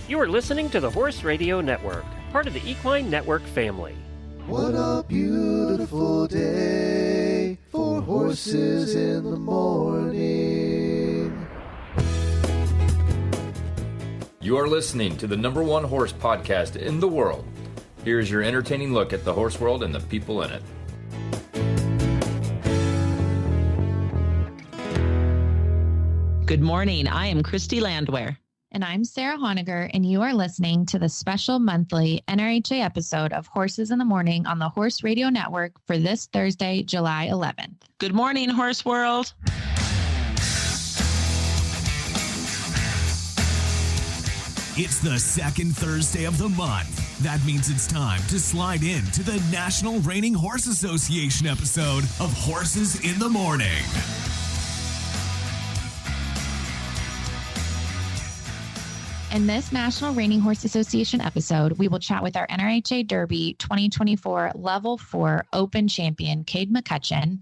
You are listening to the Horse Radio Network, part of the Equine Network family. What a beautiful day for horses in the morning. You are listening to the #1 horse podcast in the world. Here's your entertaining look at the horse world and the people in it. Good morning. I am Christy Landwehr. And I'm Sarah Honegger, and you are listening to the special monthly NRHA episode of Horses in the Morning on the Horse Radio Network for this Thursday, July 11th. Good morning, Horse World. It's the second Thursday of the month. That means it's time to slide in to the National Reining Horse Association episode of Horses in the Morning. In this National Reining Horse Association episode, we will chat with our NRHA Derby 2024 Level 4 Open Champion Cade McCutcheon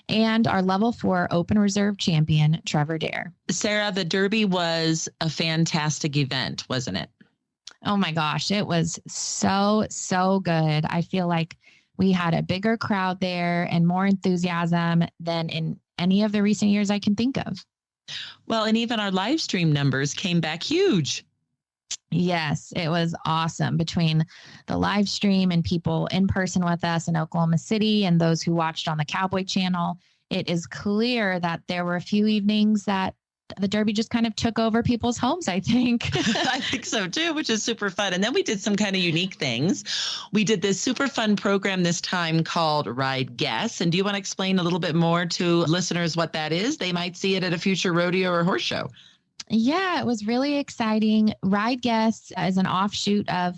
and our Level 4 Open Reserve Champion Trevor Dare. Sarah, the Derby was a fantastic event, wasn't it? Oh my gosh, it was so good. I feel like we had a bigger crowd there and more enthusiasm than in any of the recent years I can think of. Well, and even our live stream numbers came back huge. Yes, it was awesome between the live stream and people in person with us in Oklahoma City and those who watched on the Cowboy Channel. It is clear that there were a few evenings that the Derby just kind of took over people's homes, I think. I think so too, which is super fun. And then we did some kind of unique things. We did this super fun program this time called Ride Guess. And do you want to explain a little bit more to listeners what that is? They might see it at a future rodeo or horse show. Yeah, it was really exciting. Ride Guess is an offshoot of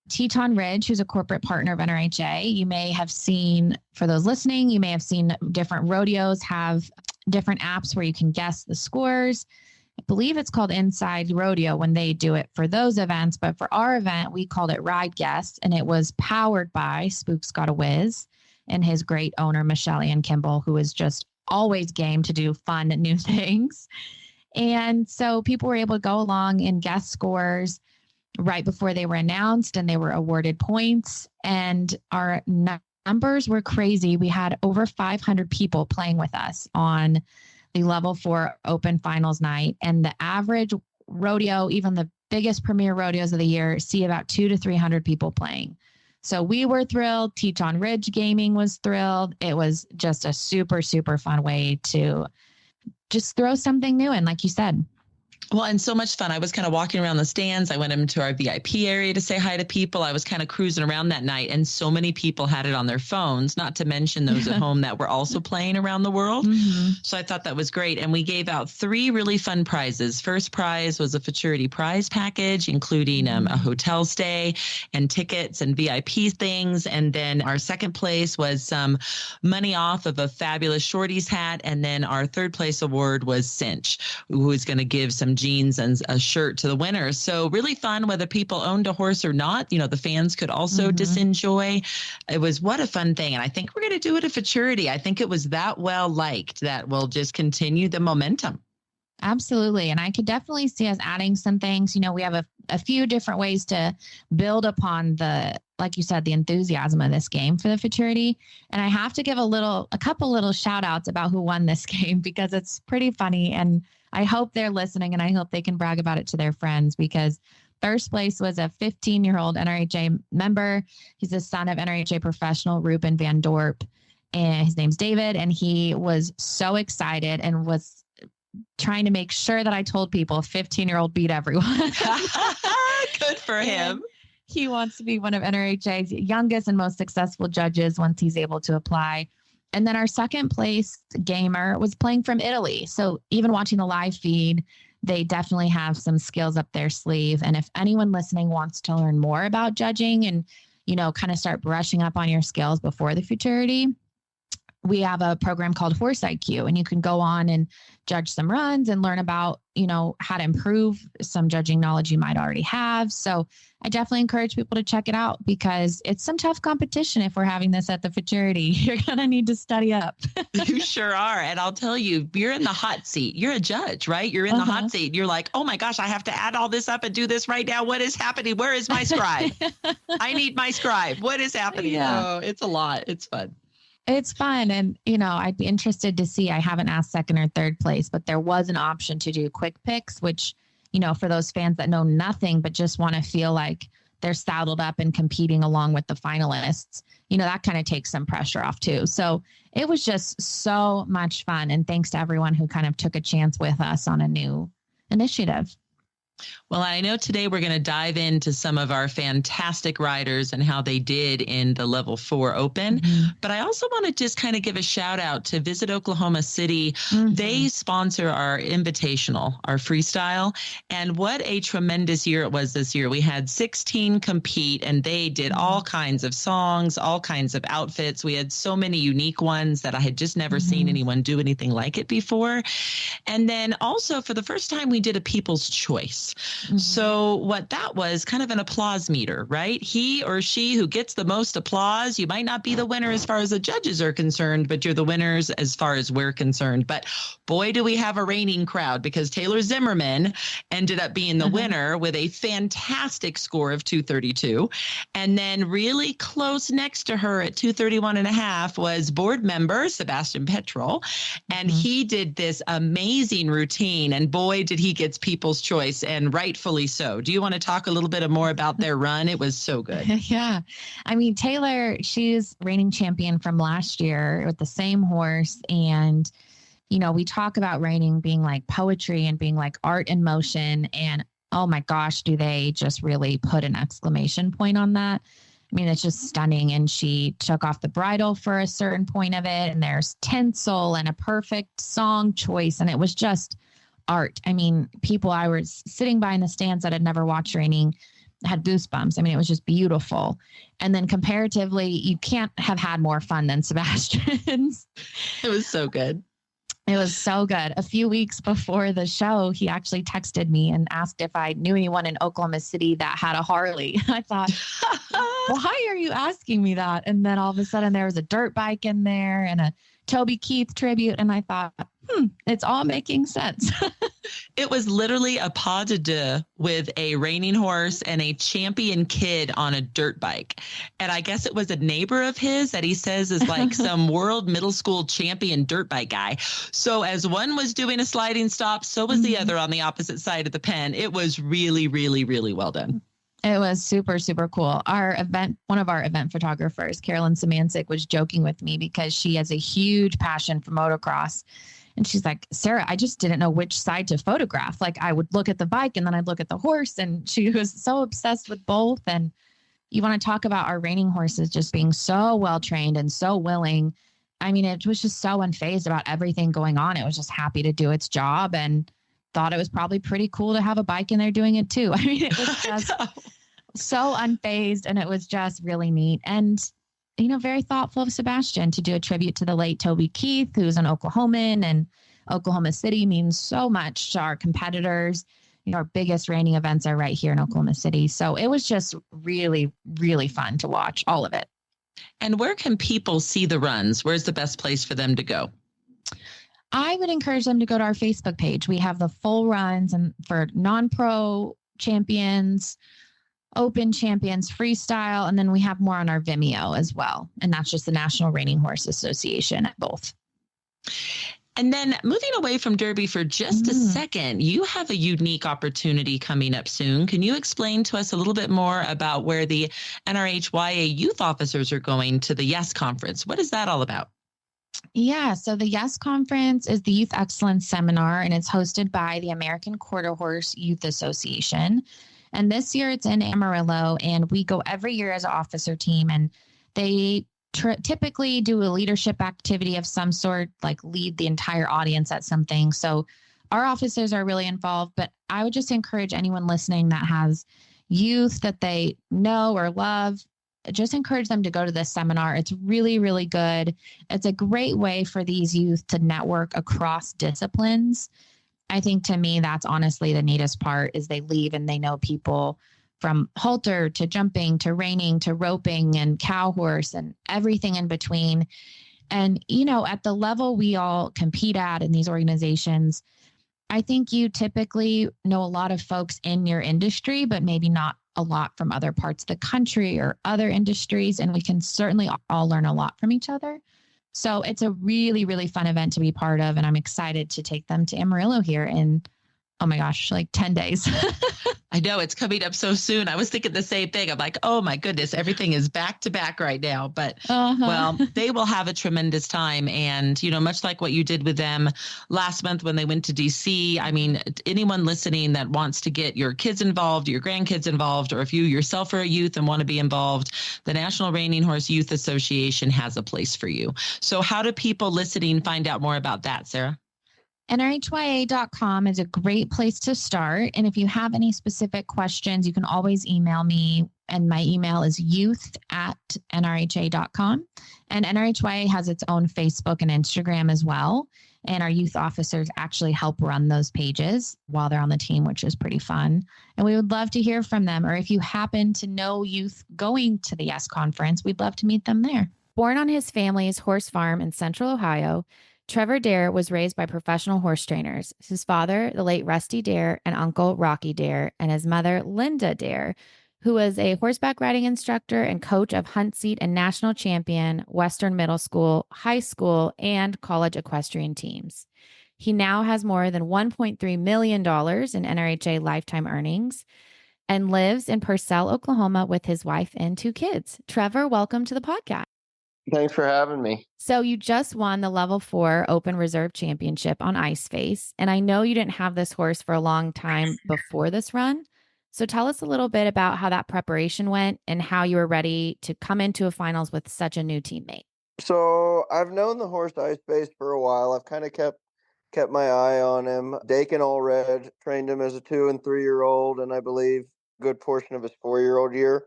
Teton Ridge, who's a corporate partner of NRHA. You may have seen, for those listening, you may have seen different rodeos have different apps where you can guess the scores. I believe it's called Inside Rodeo when they do it for those events. But for our event, we called it Ride Guess, and it was powered by Spook's Got a Whiz and his great owner, Michelle Ann Kimball, who is just always game to do fun new things. And so people were able to go along and guess scores right before they were announced, and they were awarded points. And our numbers were crazy. We had over 500 people playing with us on the Level 4 Open Finals night. And the average rodeo, even the biggest premier rodeos of the year, see about 200 to 300 people playing. So we were thrilled. Teton Ridge Gaming was thrilled. It was just a super, super fun way to just throw something new in, like you said. Well, and so much fun. I was kind of walking around the stands. I went into our VIP area to say hi to people. I was kind of cruising around that night, and so many people had it on their phones, not to mention those at home that were also playing around the world. Mm-hmm. So I thought that was great. And we gave out 3 really fun prizes. First prize was a futurity prize package, including a hotel stay and tickets and VIP things. And then our second place was some money off of a fabulous Shorties hat. And then our third place award was Cinch, who was going to give some jeans and a shirt to the winners. So really fun, whether people owned a horse or not. You know, the fans could also disenjoy. It was what a fun thing. And I think we're going to do it at Futurity. I think it was that well liked that will just continue the momentum. Absolutely. And I could definitely see us adding some things. You know, we have a few different ways to build upon the, like you said, the enthusiasm of this game for the Futurity. And I have to give a couple little shout outs about who won this game because it's pretty funny. And I hope they're listening, and I hope they can brag about it to their friends, because first place was a 15-year-old NRHA member. He's the son of NRHA professional Ruben Van Dorp, and his name's David. And he was so excited and was trying to make sure that I told people a 15-year-old beat everyone. Good for him. He wants to be one of NRHA's youngest and most successful judges once he's able to apply. And then our second place gamer was playing from Italy. So even watching the live feed, they definitely have some skills up their sleeve. And if anyone listening wants to learn more about judging and, you know, kind of start brushing up on your skills before the Futurity, we have a program called Horse IQ, and you can go on and judge some runs and learn about, how to improve some judging knowledge you might already have. So I definitely encourage people to check it out because it's some tough competition. If we're having this at the futurity, you're going to need to study up. You sure are. And I'll tell you, you're in the hot seat. You're a judge, right? You're in the hot seat. You're like, oh my gosh, I have to add all this up and do this right now. What is happening? Where is my scribe? I need my scribe. What is happening? Yeah. Oh, it's a lot. It's fun. It's fun. And, I'd be interested to see, I haven't asked second or third place, but there was an option to do quick picks, which, for those fans that know nothing, but just want to feel like they're saddled up and competing along with the finalists, that kind of takes some pressure off too. So it was just so much fun. And thanks to everyone who kind of took a chance with us on a new initiative. Well, I know today we're going to dive into some of our fantastic riders and how they did in the Level 4 Open. But I also want to just kind of give a shout out to Visit Oklahoma City. They sponsor our invitational, our freestyle. And what a tremendous year it was this year. We had 16 compete and they did all kinds of songs, all kinds of outfits. We had so many unique ones that I had just never seen anyone do anything like it before. And then also for the first time, we did a People's Choice. So what that was, kind of an applause meter, right? He or she who gets the most applause, you might not be the winner as far as the judges are concerned, but you're the winners as far as we're concerned. But boy, do we have a reigning crowd because Taylor Zimmerman ended up being the winner with a fantastic score of 232. And then really close next to her at 231.5 was board member Sebastian Petrol. And he did this amazing routine. And boy, did he get People's Choice. And rightfully so. Do you want to talk a little bit more about their run? It was so good. Yeah. I mean, Taylor, she's reigning champion from last year with the same horse. And, we talk about reining being like poetry and being like art in motion. And oh my gosh, do they just really put an exclamation point on that? I mean, it's just stunning. And she took off the bridle for a certain point of it. And there's tinsel and a perfect song choice. And it was just art. I mean, people I was sitting by in the stands that had never watched reining had goosebumps. I mean, it was just beautiful. And then comparatively, you can't have had more fun than Sebastian's. It was so good. It was so good. A few weeks before the show, he actually texted me and asked if I knew anyone in Oklahoma City that had a Harley. I thought, why are you asking me that? And then all of a sudden there was a dirt bike in there and a Toby Keith tribute. And I thought, it's all making sense. It was literally a pas de deux with a reining horse and a champion kid on a dirt bike. And I guess it was a neighbor of his that he says is like some world middle school champion dirt bike guy. So as one was doing a sliding stop, so was the other on the opposite side of the pen. It was really, really, really well done. It was super, super cool. One of our event photographers, Carolyn Samancic, was joking with me because she has a huge passion for motocross. And she's like, Sarah, I just didn't know which side to photograph. Like I would look at the bike and then I'd look at the horse. And she was so obsessed with both. And you want to talk about our reining horses just being so well trained and so willing. I mean, it was just so unfazed about everything going on. It was just happy to do its job and thought it was probably pretty cool to have a bike in there doing it too. I mean, it was just so unfazed and it was just really neat. And very thoughtful of Sebastian to do a tribute to the late Toby Keith, who's an Oklahoman, and Oklahoma City means so much to our competitors. Our biggest reining events are right here in Oklahoma City. So it was just really, really fun to watch all of it. And where can people see the runs? Where's the best place for them to go? I would encourage them to go to our Facebook page. We have the full runs and for non-pro champions, Open Champions, freestyle, and then we have more on our Vimeo as well. And that's just the National Reining Horse Association at both. And then moving away from Derby for just a second, you have a unique opportunity coming up soon. Can you explain to us a little bit more about where the NRHYA youth officers are going to the YES conference? What is that all about? Yeah, so the YES conference is the Youth Excellence Seminar, and it's hosted by the American Quarter Horse Youth Association. And this year it's in Amarillo, and we go every year as an officer team, and they typically do a leadership activity of some sort, like lead the entire audience at something. So our officers are really involved, but I would just encourage anyone listening that has youth that they know or love, just encourage them to go to this seminar. It's really, really good. It's a great way for these youth to network across disciplines. I think to me, that's honestly the neatest part is they leave and they know people from halter to jumping to reining to roping and cow horse and everything in between. And, at the level we all compete at in these organizations, I think you typically know a lot of folks in your industry, but maybe not a lot from other parts of the country or other industries. And we can certainly all learn a lot from each other. So it's a really, really fun event to be part of. And I'm excited to take them to Amarillo here in, oh my gosh, like 10 days. I know it's coming up so soon. I was thinking the same thing. I'm like, oh my goodness, everything is back to back right now. But well, they will have a tremendous time. And, much like what you did with them last month when they went to DC, I mean, anyone listening that wants to get your kids involved, your grandkids involved, or if you yourself are a youth and want to be involved, the National Reining Horse Youth Association has a place for you. So how do people listening find out more about that, Sarah? NRHYA.com is a great place to start. And if you have any specific questions, you can always email me. And my email is youth@nrha.com. And NRHYA has its own Facebook and Instagram as well. And our youth officers actually help run those pages while they're on the team, which is pretty fun. And we would love to hear from them. Or if you happen to know youth going to the YES conference, we'd love to meet them there. Born on his family's horse farm in central Ohio, Trevor Dare was raised by professional horse trainers. His father, the late Rusty Dare, and uncle Rocky Dare, and his mother, Linda Dare, who was a horseback riding instructor and coach of hunt seat and national champion, Western middle school, high school, and college equestrian teams. He now has more than $1.3 million in NRHA lifetime earnings and lives in Purcell, Oklahoma with his wife and 2 kids. Trevor, welcome to the podcast. Thanks for having me. So you just won the Level 4 Open Reserve Championship on Ice Face. And I know you didn't have this horse for a long time before this run. So tell us a little bit about how that preparation went and how you were ready to come into a finals with such a new teammate. So I've known the horse Ice Face for a while. I've kind of kept my eye on him. Dakin Allred trained him as a 2 and 3-year-old, and I believe a good portion of his 4-year-old year.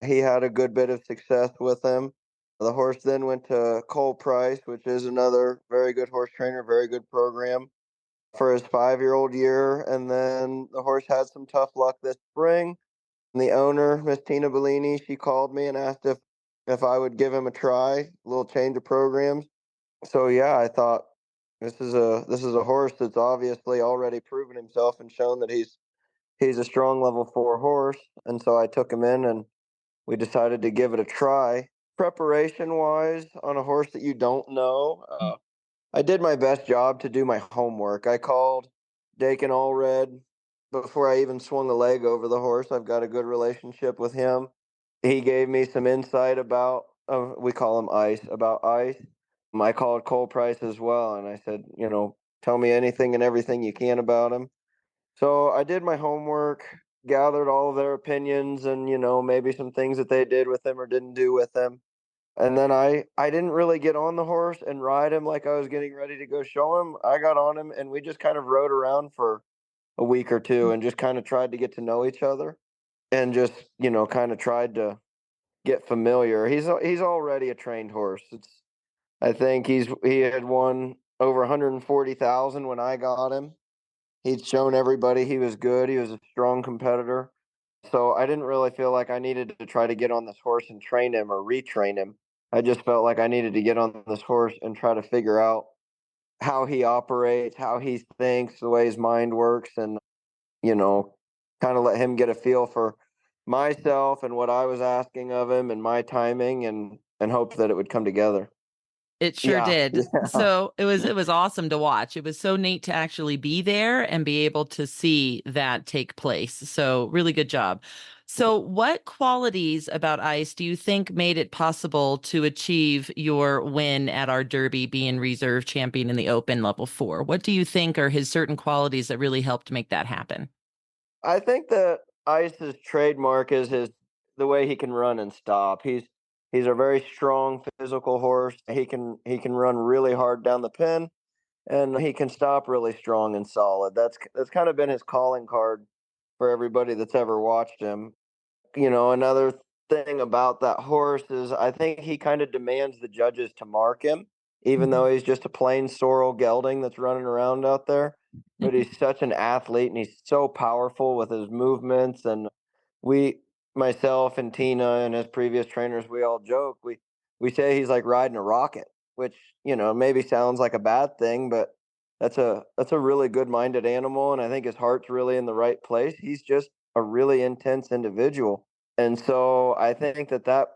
He had a good bit of success with him. The horse then went to Cole Price, which is another very good horse trainer, very good program, for his 5-year-old year. And then the horse had some tough luck this spring. And the owner, Miss Tina Bellini, she called me and asked if I would give him a try, a little change of programs. So yeah, I thought this is a horse that's obviously already proven himself and shown that he's a strong level 4 horse. And so I took him in and we decided to give it a try. Preparation wise, on a horse that you don't know, I did my best job to do my homework. I called Dakin Allred before I even swung a leg over the horse. I've got a good relationship with him. He gave me some insight about, we call him Ice, about Ice. I called Cole Price as well, and I said, tell me anything and everything you can about him. So I did my homework, gathered all of their opinions and, maybe some things that they did with him or didn't do with him. And then I didn't really get on the horse and ride him like I was getting ready to go show him. I got on him and we just kind of rode around for a week or two and just kind of tried to get to know each other and just, kind of tried to get familiar. He's already a trained horse. I think he had won over 140,000 when I got him. He'd shown everybody he was good. He was a strong competitor. So I didn't really feel like I needed to try to get on this horse and train him or retrain him. I just felt like I needed to get on this horse and try to figure out how he operates, how he thinks, the way his mind works, and, kind of let him get a feel for myself and what I was asking of him and my timing and hope that it would come together. It sure did. Yeah. So it was awesome to watch. It was so neat to actually be there and be able to see that take place. So really good job. So what qualities about Ice do you think made it possible to achieve your win at our Derby, being reserve champion in the Open Level 4? What do you think are his certain qualities that really helped make that happen? I think that Ice's trademark is the way he can run and stop. He's a very strong physical horse. He can run really hard down the pen, and he can stop really strong and solid. That's kind of been his calling card for everybody that's ever watched him. Another thing about that horse is I think he kind of demands the judges to mark him, even though he's just a plain sorrel gelding that's running around out there. But he's such an athlete and he's so powerful with his movements. And we, myself and Tina and his previous trainers, we all joke. We say he's like riding a rocket, which maybe sounds like a bad thing, but that's a really good-minded animal, and I think his heart's really in the right place. He's just a really intense individual. And so I think that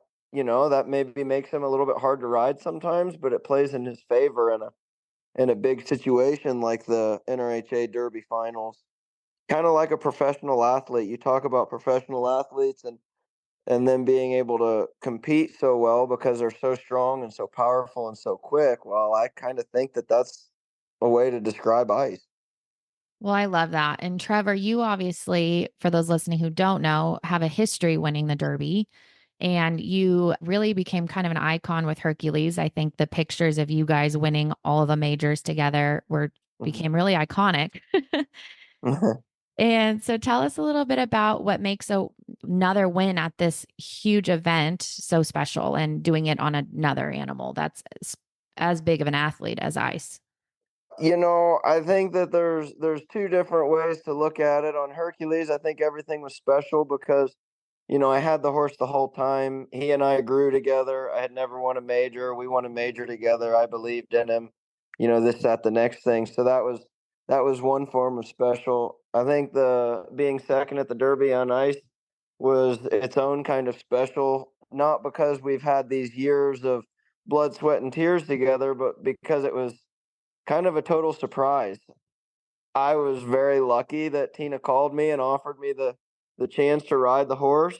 maybe makes him a little bit hard to ride sometimes, but it plays in his favor in a big situation like the NRHA Derby finals. Kind of like a professional athlete. You talk about professional athletes and then being able to compete so well because they're so strong and so powerful and so quick. Well, I kind of think that that's a way to describe ice. Well, I love that. And Trevor, you obviously, for those listening who don't know, have a history winning the Derby. And you really became kind of an icon with Hercules. I think the pictures of you guys winning all of the majors together became really iconic. And so tell us a little bit about what makes another win at this huge event so special and doing it on another animal that's as big of an athlete as ice. I think that there's two different ways to look at it. On Hercules, I think everything was special because, I had the horse the whole time. He and I grew together. I had never won a major. We won a major together. I believed in him. This, that, the next thing. So that was one form of special. I think the being second at the Derby on ice was its own kind of special, not because we've had these years of blood, sweat, and tears together, but because it was kind of a total surprise. I was very lucky that Tina called me and offered me the chance to ride the horse.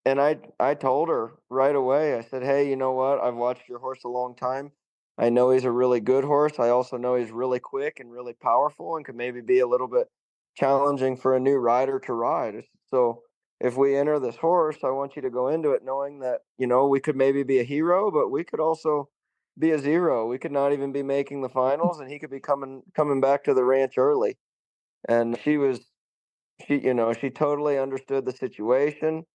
And I told her right away, I said, "Hey, you know what? I've watched your horse a long time. I know he's a really good horse. I also know he's really quick and really powerful and could maybe be a little bit challenging for a new rider to ride. So if we enter this horse, I want you to go into it knowing that, we could maybe be a hero, but we could also be a zero. We could not even be making the finals and he could be coming back to the ranch early." And she totally understood the situation.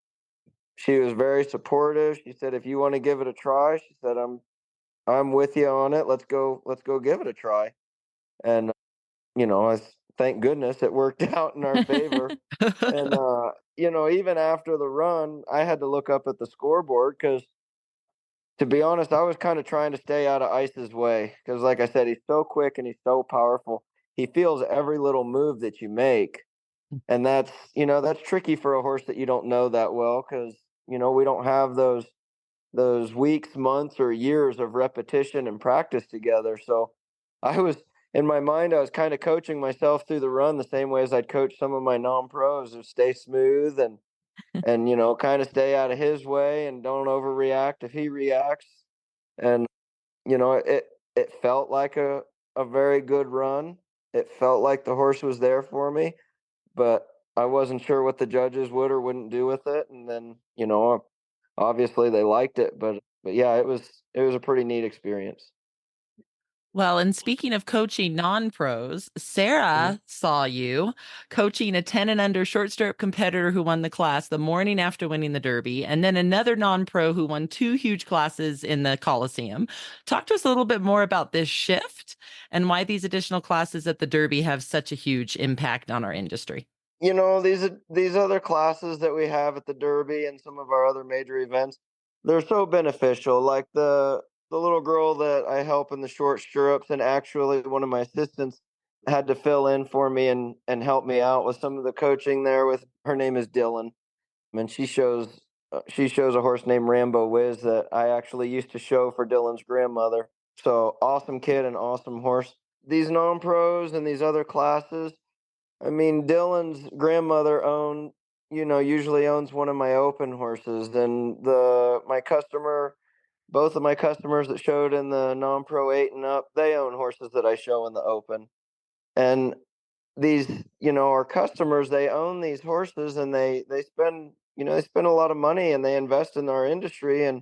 She was very supportive. She said, "If you want to give it a try," she said, I'm with you on it. Let's go give it a try." And thank goodness it worked out in our favor. And even after the run, I had to look up at the scoreboard because, to be honest, I was kind of trying to stay out of Ice's way because, like I said, he's so quick and he's so powerful. He feels every little move that you make, and that's tricky for a horse that you don't know that well because we don't have those weeks, months, or years of repetition and practice together. So I was in my mind, I was kind of coaching myself through the run the same way as I'd coach some of my non-pros to stay smooth and kind of stay out of his way and don't overreact if he reacts. And it felt like a very good run. It felt like the horse was there for me, but I wasn't sure what the judges would or wouldn't do with it. And then, obviously they liked it, but yeah, it was a pretty neat experience. Well, and speaking of coaching non-pros, Mhm. Sarah saw you coaching a 10 and under short stirrup competitor who won the class the morning after winning the Derby, and then another non-pro who won two huge classes in the Coliseum. Talk to us a little bit more about this shift and why these additional classes at the Derby have such a huge impact on our industry. These other classes that we have at the Derby and some of our other major events, they're so beneficial. Like the little girl that I help in the short stirrups, and actually one of my assistants had to fill in for me and help me out with some of the coaching there. With her name is Dylan, and she shows a horse named Rambo Wiz that I actually used to show for Dylan's grandmother. So awesome kid and awesome horse. These non pros and these other classes, I mean, Dylan's grandmother usually owns one of my open horses, and both of my customers that showed in the non-pro 8 and up, they own horses that I show in the open. And these, our customers, they own these horses, and they spend a lot of money and they invest in our industry, and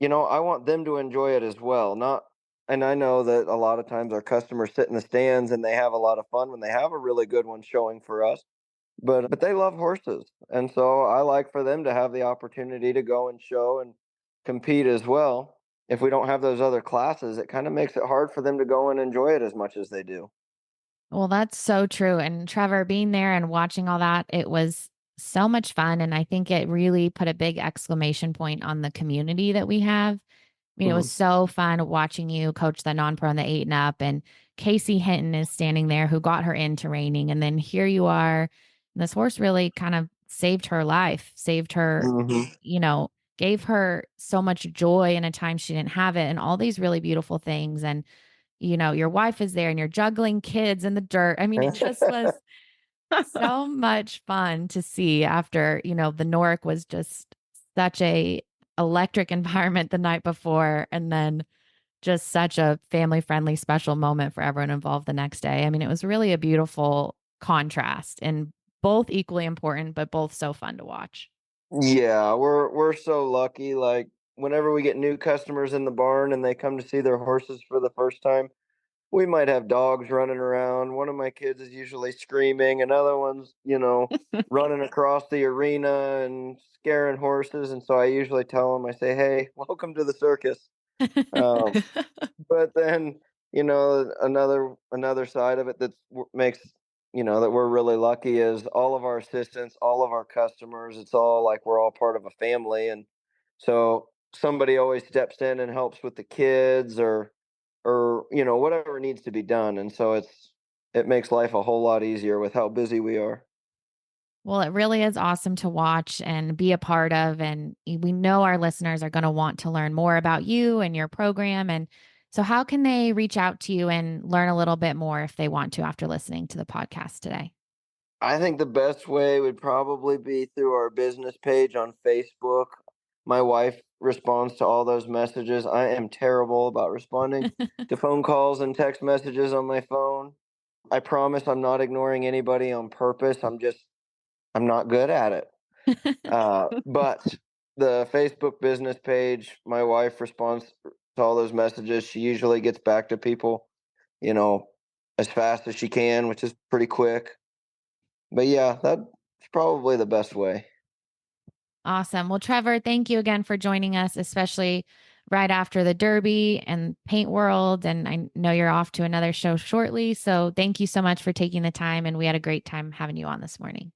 I want them to enjoy it as well. Not And I know that a lot of times our customers sit in the stands and they have a lot of fun when they have a really good one showing for us. but they love horses. And so I like for them to have the opportunity to go and show and compete as well. If we don't have those other classes, it kind of makes it hard for them to go and enjoy it as much as they do. Well, that's so true. And Trevor, being there and watching all that, it was so much fun. And I think it really put a big exclamation point on the community that we have. I mean, it was so fun watching you coach the non-pro and the 8 and up. And Casey Hinton is standing there, who got her into reining. And then here you are. This horse really kind of saved her life, saved her, gave her so much joy in a time she didn't have it, and all these really beautiful things. And, your wife is there and you're juggling kids in the dirt. I mean, it just was so much fun to see after, the Noric was just such a electric environment the night before, and then just such a family friendly special moment for everyone involved the next day. I mean, it was really a beautiful contrast, and both equally important, but both so fun to watch. Yeah, we're so lucky. Like, whenever we get new customers in the barn and they come to see their horses for the first time, we might have dogs running around. One of my kids is usually screaming, another one's, running across the arena and scaring horses. And so I usually tell them, I say, "Hey, welcome to the circus." Um, but then, another side of it that makes, that we're really lucky is all of our assistants, all of our customers. It's all like we're all part of a family. And so somebody always steps in and helps with the kids or whatever needs to be done. And so it makes life a whole lot easier with how busy we are. Well, it really is awesome to watch and be a part of. And we know our listeners are going to want to learn more about you and your program. And so how can they reach out to you and learn a little bit more if they want to after listening to the podcast today? I think the best way would probably be through our business page on Facebook. My wife responds to all those messages. I am terrible about responding to phone calls and text messages on my phone. I promise I'm not ignoring anybody on purpose. I'm not good at it. But the Facebook business page, my wife responds to all those messages. She usually gets back to people, as fast as she can, which is pretty quick. But yeah, that's probably the best way. Awesome. Well, Trevor, thank you again for joining us, especially right after the Derby and Paint World. And I know you're off to another show shortly. So thank you so much for taking the time. And we had a great time having you on this morning.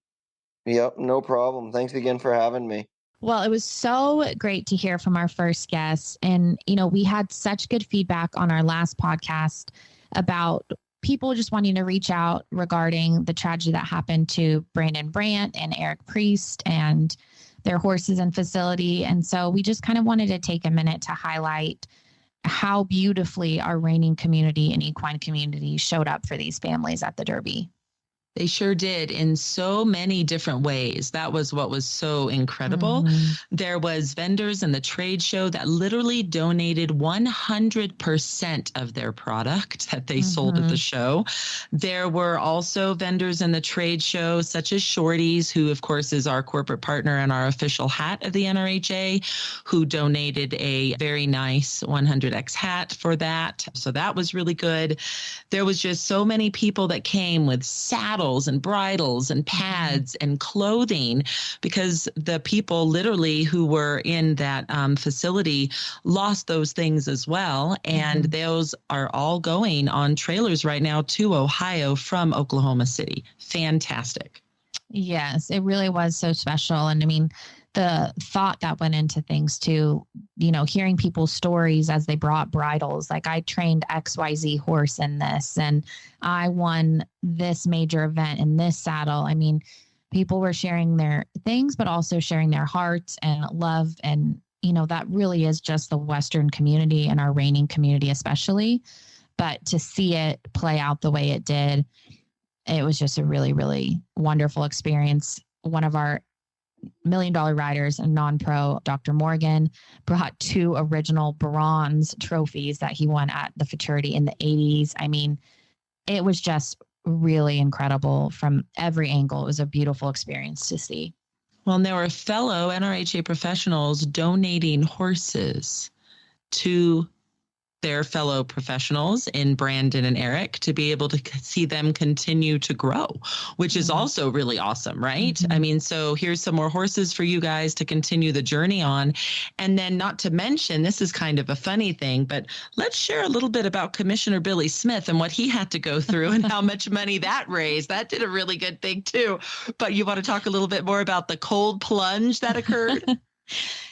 Yep, no problem. Thanks again for having me. Well, it was so great to hear from our first guest. And, we had such good feedback on our last podcast about people just wanting to reach out regarding the tragedy that happened to Brandon Brandt and Eric Priest and their horses and facility. And so we just kind of wanted to take a minute to highlight how beautifully our reining community and equine community showed up for these families at the Derby. They sure did in so many different ways. That was what was so incredible. There was vendors in the trade show that literally donated 100% of their product that they sold at the show. There were also vendors in the trade show, such as Shorties, who of course is our corporate partner and our official hat of the NRHA, who donated a very nice 100X hat for that. So that was really good. There was just so many people that came with saddles and bridles and pads and clothing, because the people literally who were in that facility lost those things as well. And those are all going on trailers right now to Ohio from Oklahoma City. Fantastic. Yes, it really was so special. And I mean, the thought that went into things too, hearing people's stories as they brought bridles, like I trained XYZ horse in this, and I won this major event in this saddle. I mean, people were sharing their things, but also sharing their hearts and love. And, that really is just the Western community and our reining community, especially. But to see it play out the way it did, it was just a really, really wonderful experience. One of our $1 Million riders and non-pro, Dr. Morgan, brought 2 original bronze trophies that he won at the Futurity in the 80s. I mean, it was just really incredible from every angle. It was a beautiful experience to see. Well, and there were fellow NRHA professionals donating horses to their fellow professionals in Brandon and Eric to be able to see them continue to grow, which is also really awesome, right? I mean, so here's some more horses for you guys to continue the journey on. And then not to mention, this is kind of a funny thing, but let's share a little bit about Commissioner Billy Smith and what he had to go through and how much money that raised. That did a really good thing too. But you want to talk a little bit more about the cold plunge that occurred?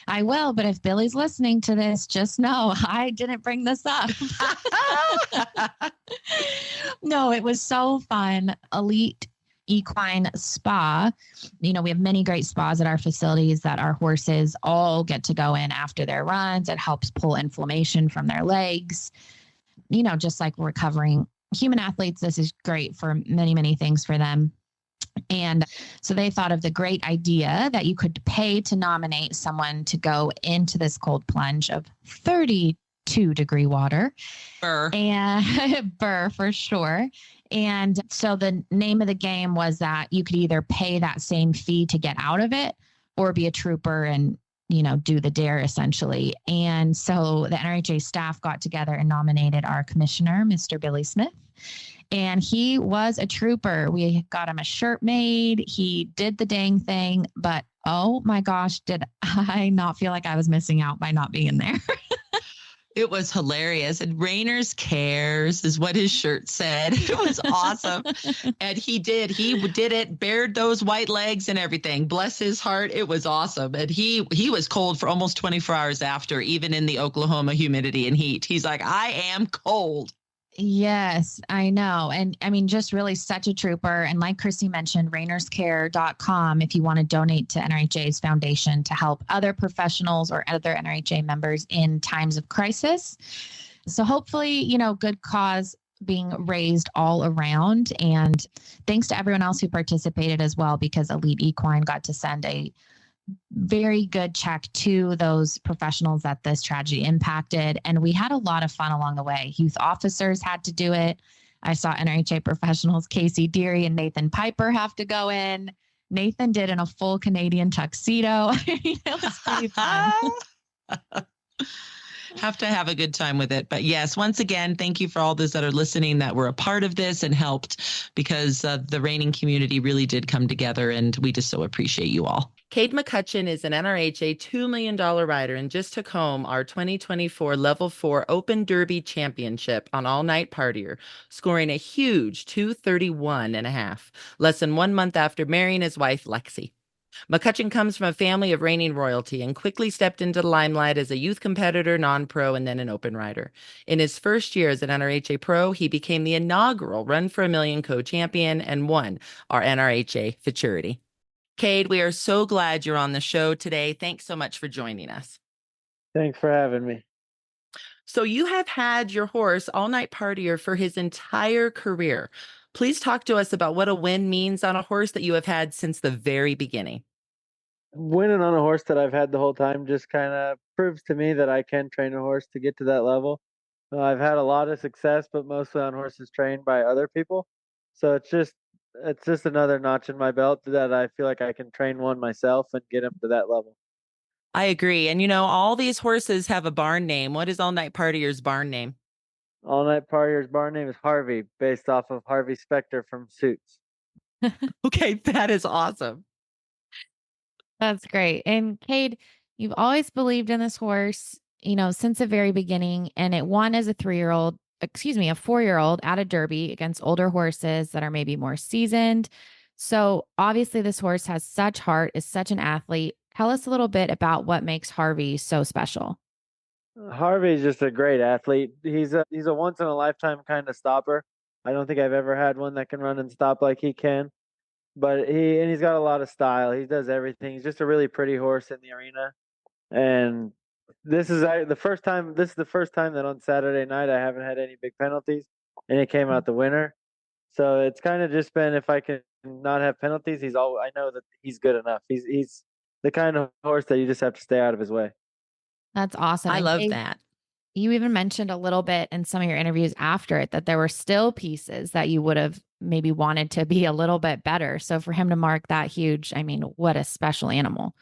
I will, but if Billy's listening to this, just know I didn't bring this up. No, it was so fun. Elite Equine Spa. We have many great spas at our facilities that our horses all get to go in after their runs. It helps pull inflammation from their legs. Just like recovering human athletes, this is great for many, many things for them. And so they thought of the great idea that you could pay to nominate someone to go into this cold plunge of 32-degree water. Burr. And burr for sure. And so the name of the game was that you could either pay that same fee to get out of it or be a trooper and, do the dare essentially. And so the NRHA staff got together and nominated our commissioner, Mr. Billy Smith. And he was a trooper. We got him a shirt made. He did the dang thing. But oh my gosh, did I not feel like I was missing out by not being there? It was hilarious. And Rainers cares is what his shirt said. It was awesome. And he did it, bared those white legs and everything. Bless his heart. It was awesome. And he was cold for almost 24 hours after, even in the Oklahoma humidity and heat. He's like, I am cold. Yes, I know. And I mean, just really such a trooper. And like Chrissy mentioned, rainerscare.com if you want to donate to NRHA's foundation to help other professionals or other NRHA members in times of crisis. So hopefully, good cause being raised all around. And thanks to everyone else who participated as well, because Elite Equine got to send a very good check to those professionals that this tragedy impacted. And we had a lot of fun along the way. Youth officers had to do it. I saw NRHA professionals, Casey Deary and Nathan Piper have to go in. Nathan did in a full Canadian tuxedo. It was pretty fun. Have to have a good time with it. But yes, once again, thank you for all those that are listening that were a part of this and helped, because the reining community really did come together, and we just so appreciate you all. Cade McCutcheon is an NRHA $2 million rider and just took home our 2024 Level 4 Open Derby Championship on All Night Partier, scoring a huge 231.5, less than 1 month after marrying his wife, Lexi. McCutcheon comes from a family of reining royalty and quickly stepped into the limelight as a youth competitor, non-pro, and then an open rider. In his first year as an NRHA pro, he became the inaugural Run for a Million co-champion and won our NRHA Futurity. Cade, we are so glad you're on the show today. Thanks so much for joining us. Thanks for having me. So you have had your horse All Night Partier for his entire career. Please talk to us about what a win means on a horse that you have had since the very beginning. Winning on a horse that I've had the whole time just kind of proves to me that I can train a horse to get to that level. I've had a lot of success, but mostly on horses trained by other people. So it's just another notch in my belt that I feel like I can train one myself and get him to that level. I agree. And all these horses have a barn name. What is All Night Partier's barn name? All Night Partier's barn name is Harvey, based off of Harvey Specter from Suits. Okay, that is awesome. That's great. And Cade, you've always believed in this horse, since the very beginning, and it won as a 4-year-old at a Derby against older horses that are maybe more seasoned. So obviously this horse has such heart, is such an athlete. Tell us a little bit about what makes Harvey so special. Harvey's just a great athlete. He's a once in a lifetime kind of stopper. I don't think I've ever had one that can run and stop like he can. But he's got a lot of style. He does everything. He's just a really pretty horse in the arena. And this is the first time that on Saturday night I haven't had any big penalties, and he came out the winner. So it's kind of just been, if I can not have penalties, I know that he's good enough. He's the kind of horse that you just have to stay out of his way. That's awesome. I And love Cade, that. You even mentioned a little bit in some of your interviews after it that there were still pieces that you would have maybe wanted to be a little bit better. So for him to mark that huge, what a special animal.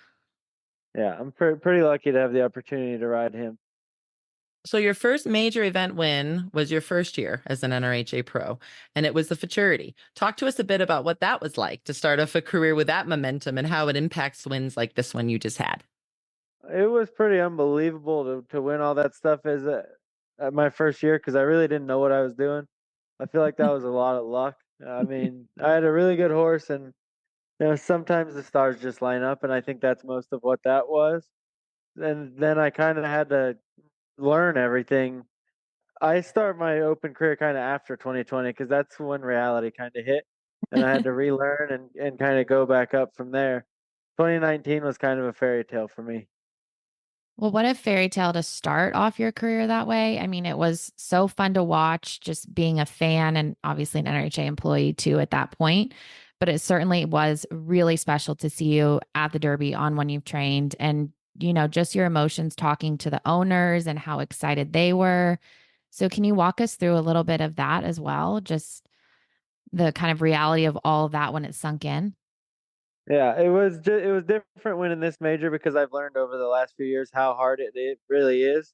Yeah, I'm pretty lucky to have the opportunity to ride him. So your first major event win was your first year as an NRHA pro, and it was the Futurity. Talk to us a bit about what that was like to start off a career with that momentum and how it impacts wins like this one you just had. It was pretty unbelievable to win all that stuff at my first year because I really didn't know what I was doing. I feel like that was a lot of luck. I mean, I had a really good horse, and sometimes the stars just line up, and I think that's most of what that was. And then I kind of had to learn everything. I start my open career kind of after 2020 because that's when reality kind of hit, and I had to relearn and kind of go back up from there. 2019 was kind of a fairy tale for me. Well, what a fairy tale to start off your career that way. I mean, it was so fun to watch, just being a fan and obviously an NRHA employee too at that point. But it certainly was really special to see you at the Derby on one you've trained, and, just your emotions talking to the owners and how excited they were. So can you walk us through a little bit of that as well? Just the kind of reality of all of that when it sunk in? Yeah, it was different winning this major because I've learned over the last few years how hard it really is.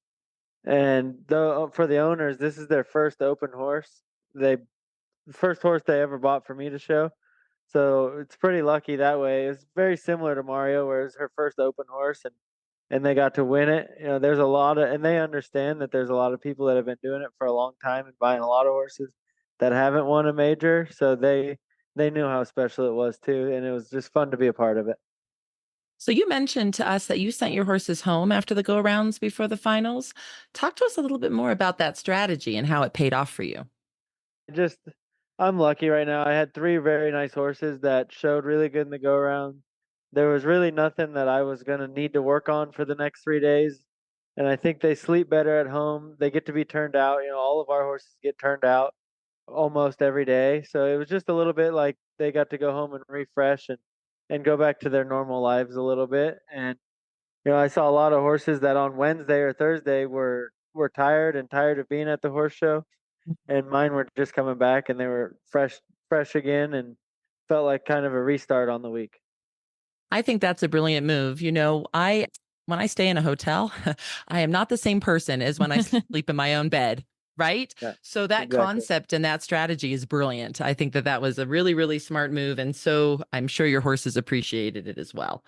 And though for the owners, this is their first open horse. First horse they ever bought for me to show. So it's pretty lucky that way. It's very similar to Mario, where it's her first open horse and they got to win it. There's a lot of, and they understand that there's a lot of people that have been doing it for a long time and buying a lot of horses that haven't won a major. So they knew how special it was too, and it was just fun to be a part of it. So you mentioned to us that you sent your horses home after the go-rounds before the finals. Talk to us a little bit more about that strategy and how it paid off for you. I'm lucky right now. I had 3 very nice horses that showed really good in the go-round. There was really nothing that I was going to need to work on for the next 3 days. And I think they sleep better at home. They get to be turned out. All of our horses get turned out almost every day. So it was just a little bit like they got to go home and refresh and go back to their normal lives a little bit. And, I saw a lot of horses that on Wednesday or Thursday were tired of being at the horse show. And mine were just coming back and they were fresh again and felt like kind of a restart on the week. I think that's a brilliant move. When I stay in a hotel, I am not the same person as when I sleep in my own bed, right? Yeah, so that exactly. concept and that strategy is brilliant. I think that was a really, really smart move. And so I'm sure your horses appreciated it as well.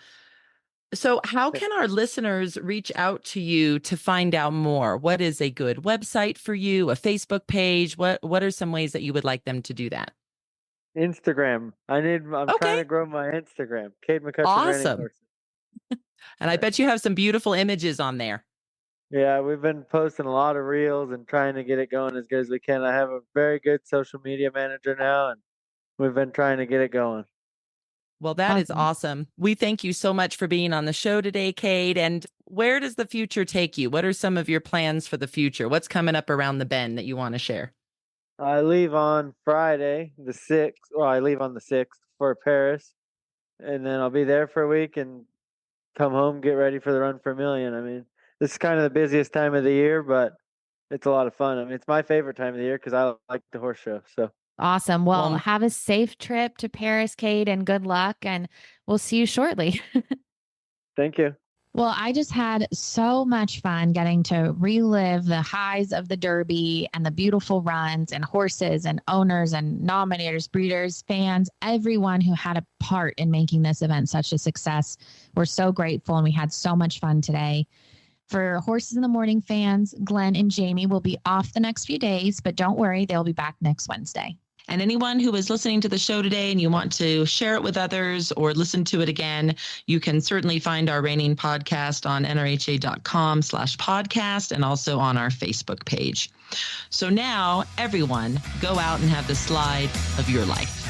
So how can our listeners reach out to you to find out more? What is a good website for you, a Facebook page? What are some ways that you would like them to do that? Instagram. I'm trying to grow my Instagram. Cade McCutcheon Reining Awesome. Horses. And I bet you have some beautiful images on there. Yeah, we've been posting a lot of reels and trying to get it going as good as we can. I have a very good social media manager now, and we've been trying to get it going. Well, that is awesome. We thank you so much for being on the show today, Cade. And where does the future take you? What are some of your plans for the future? What's coming up around the bend that you want to share? I leave on Friday, the 6th. Well, I leave on the 6th for Paris, and then I'll be there for a week and come home, get ready for the Run for a Million. I mean, this is kind of the busiest time of the year, but it's a lot of fun. I mean, it's my favorite time of the year because I like the horse show. So awesome. Well, have a safe trip to Paris, Cade, and good luck. And we'll see you shortly. Thank you. Well, I just had so much fun getting to relive the highs of the Derby and the beautiful runs and horses and owners and nominators, breeders, fans, everyone who had a part in making this event such a success. We're so grateful, and we had so much fun today. For Horses in the Morning fans, Glenn and Jamie will be off the next few days, but don't worry, they'll be back next Wednesday. And anyone who is listening to the show today and you want to share it with others or listen to it again, you can certainly find our reining podcast on nrha.com/podcast and also on our Facebook page. So now, everyone, go out and have the slide of your life.